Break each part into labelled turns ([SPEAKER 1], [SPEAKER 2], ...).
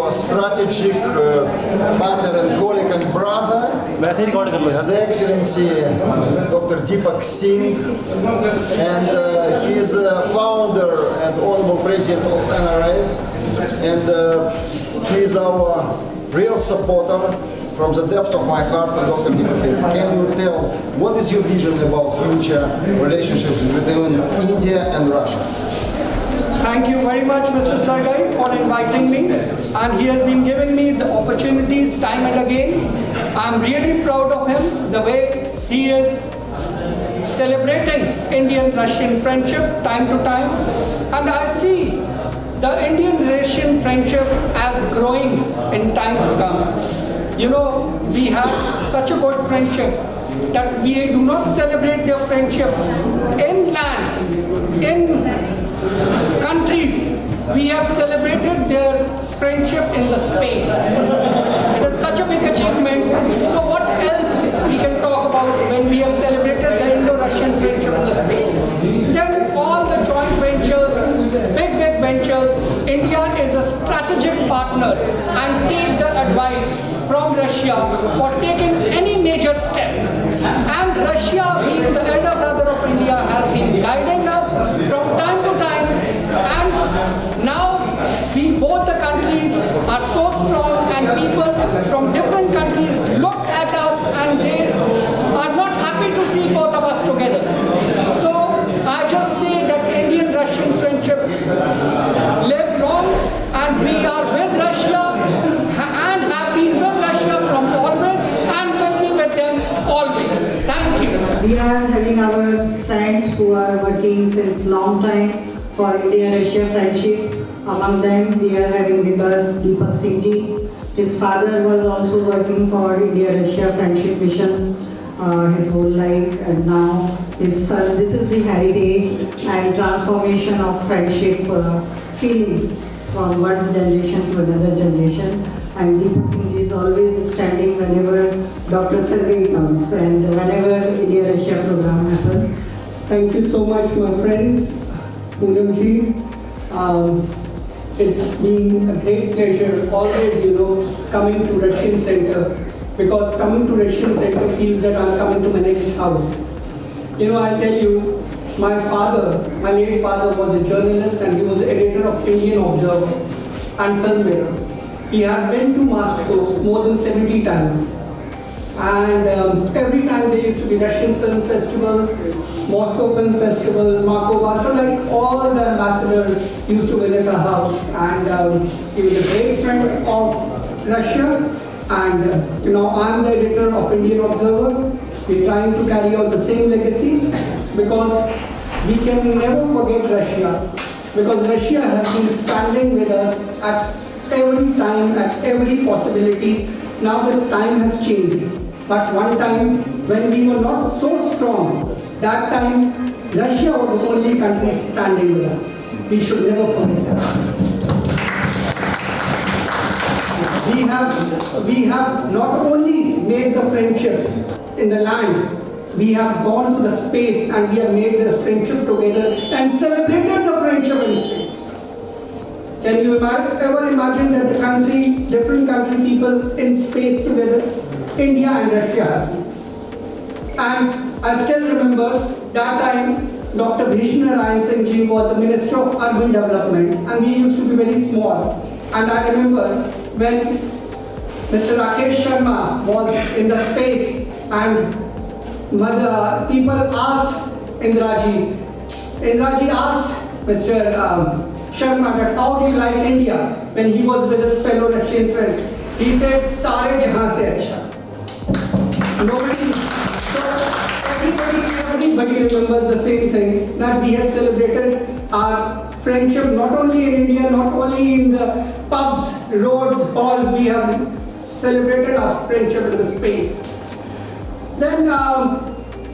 [SPEAKER 1] our strategic partner and colleague and brother, His Excellency Dr. Deepak Singh, and he is founder and honorable president of NRA, and he is our real supporter from the depths of my heart. Dr. Deepak Singh, can you tell what is your vision about future relationship between India and Russia?
[SPEAKER 2] Thank you very much, Mr. Sergey, for inviting me, and he has been giving me the opportunities time and again. I'm really proud of him, the way he is celebrating Indian-Russian friendship time to time, and I see the Indian-Russian friendship as growing in time to come. You know, we have such a good friendship that we do not celebrate their friendship in land, in countries. We have celebrated their friendship in the space. It is such a big achievement. So what else we can talk about when we have celebrated the Indo-Russian friendship in the space? Then all the joint ventures, big ventures, India is a strategic partner and take the advice from Russia for taking any major step. And Russia, being the elder brother of India, has been guiding us from time to time. And now both the countries are so strong, and people from different countries look at us and they are not happy to see both of us together. So I just say that Indian-Russian friendship live long, and we are with Russia and have been with Russia from always and will be with them always. Thank you.
[SPEAKER 3] We are having our friends who are working since long time for India-Russia friendship. Among them, we are having with us Deepak Singh ji. His father was also working for India-Russia friendship missions his whole life, and now his son. This is the heritage and transformation of friendship feelings from one generation to another generation. And Deepak Singh ji is always standing whenever Dr. Sergey comes and whenever India-Russia program happens.
[SPEAKER 2] Thank you so much, my friends. Poonam ji. It's been a great pleasure always, coming to Russian Center, because coming to Russian Center feels that I'm coming to my next house. I'll tell you, my late father was a journalist, and he was the editor of Indian Observer and Film Mirror. He had been to Moscow more than 70 times. And every time there used to be Russian Film Festival, Moscow Film Festival, Markova, so like all the ambassadors used to visit our house. And he was a great friend of Russia. And I'm the editor of Indian Observer. We're trying to carry on the same legacy, because we can never forget Russia. Because Russia has been standing with us at every time, at every possibility. Now the time has changed. But one time when we were not so strong, that time Russia was the only country standing with us. We should never forget that. We have not only made the friendship in the land, we have gone to the space and we have made the friendship together and celebrated the friendship in space. Can you ever imagine that the different country people in space together? India and Russia. And I still remember that time Dr. Singh ji was the Minister of Urban Development, and we used to be very small. And I remember when Mr. Rakesh Sharma was in the space, and people asked Indraji asked Mr. Sharma that how do you like India when he was with his fellow Russian friends. He said, "Sare jahan se acha." Everybody remembers the same thing, that we have celebrated our friendship not only in India, not only in the pubs, roads, halls, we have celebrated our friendship in the space. Then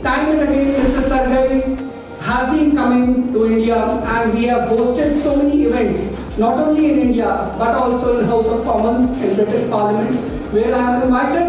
[SPEAKER 2] time and again Mr. Sergey has been coming to India, and we have hosted so many events, not only in India but also in House of Commons in British Parliament, where I have invited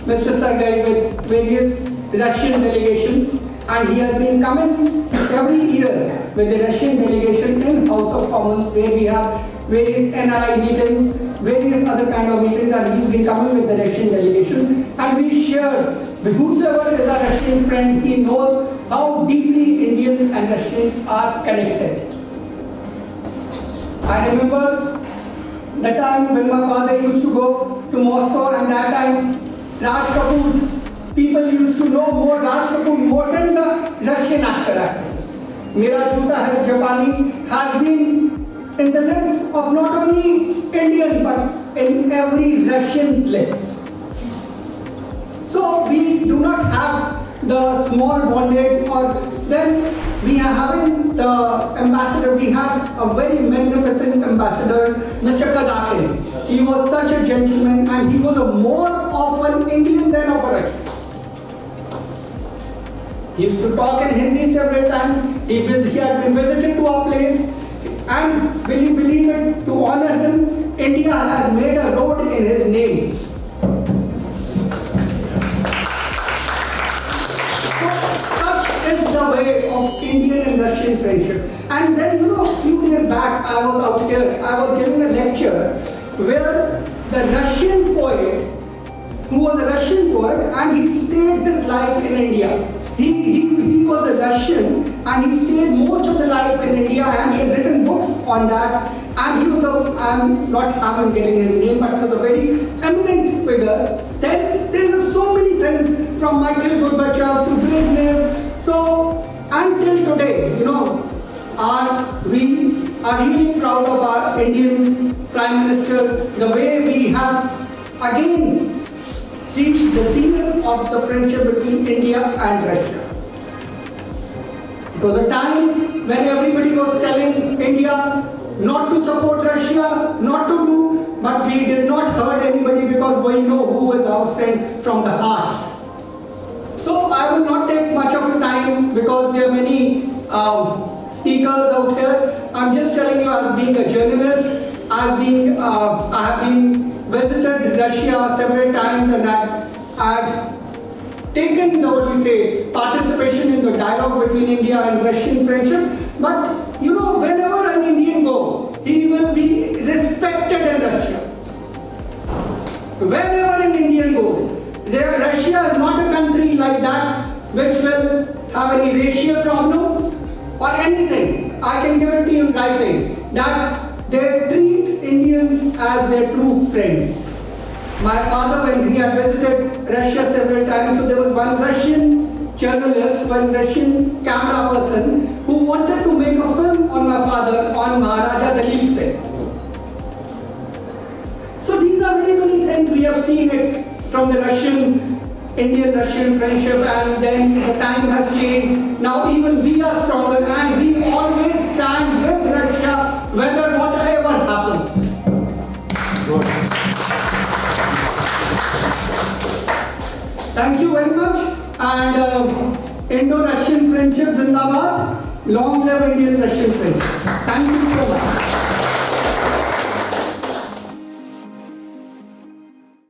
[SPEAKER 2] Mr. Sergey with various Russian delegations, and he has been coming every year with the Russian delegation in House of Commons, where we have various NRI meetings, various other kind of meetings, and he's been coming with the Russian delegation. And we share, whosoever is a Russian friend, he knows how deeply Indians and Russians are connected. I remember the time when my father used to go to Moscow, and that time Raj Kapoor's people used to know more Raj Kapoor more than the Russian actresses. Mera Juta Hai Japani has been in the lips of not only Indian but in every Russian's lip. So we do not have the small bondage, or then we are having the ambassador. We had a very magnificent ambassador, Mr. Kadakin. He was such a gentleman, and he was more of an Indian than of a Russian. He used to talk in Hindi several times. He had been visited to our place, and will you believe it, to honor him, India has made a road in his name. The way of Indian and Russian friendship. And then, a few days back, I was out here, I was giving a lecture where the Russian poet, who was a Russian poet, and he stayed his life in India. He was a Russian, and he stayed most of the life in India, and he had written books on that. And he was I'm getting his name, but he was a very eminent figure. Then there's so many things, from Michael Gorbachev to Brezhnev. So until today, we are really proud of our Indian Prime Minister, the way we have again reached the zenith of the friendship between India and Russia. It was a time when everybody was telling India not to support Russia, not to do, but we did not hurt anybody because we know who is our friend from the hearts. So I will not take much of your time because there are many speakers out here. I'm just telling you, as being a journalist, I have been visited Russia several times, and I've taken the participation in the dialogue between India and Russian friendship. But whenever an Indian goes, he will be respected in Russia. Whenever an Indian goes, Russia is not a country like that which will have any racial problem or anything. I can give it to you in writing that they treat Indians as their true friends. My father, when he had visited Russia several times, so there was one Russian journalist, one Russian camera person who wanted to make a film on my father, on Maharaja Dalip Singh. So these are very many things we have seen it from the Indian-Russian friendship, and then the time has changed. Now even we are stronger, and we always stand with Russia, whether whatever happens. Thank you very much, and Indo-Russian friendship Zindabad. Long live Indian-Russian friendship.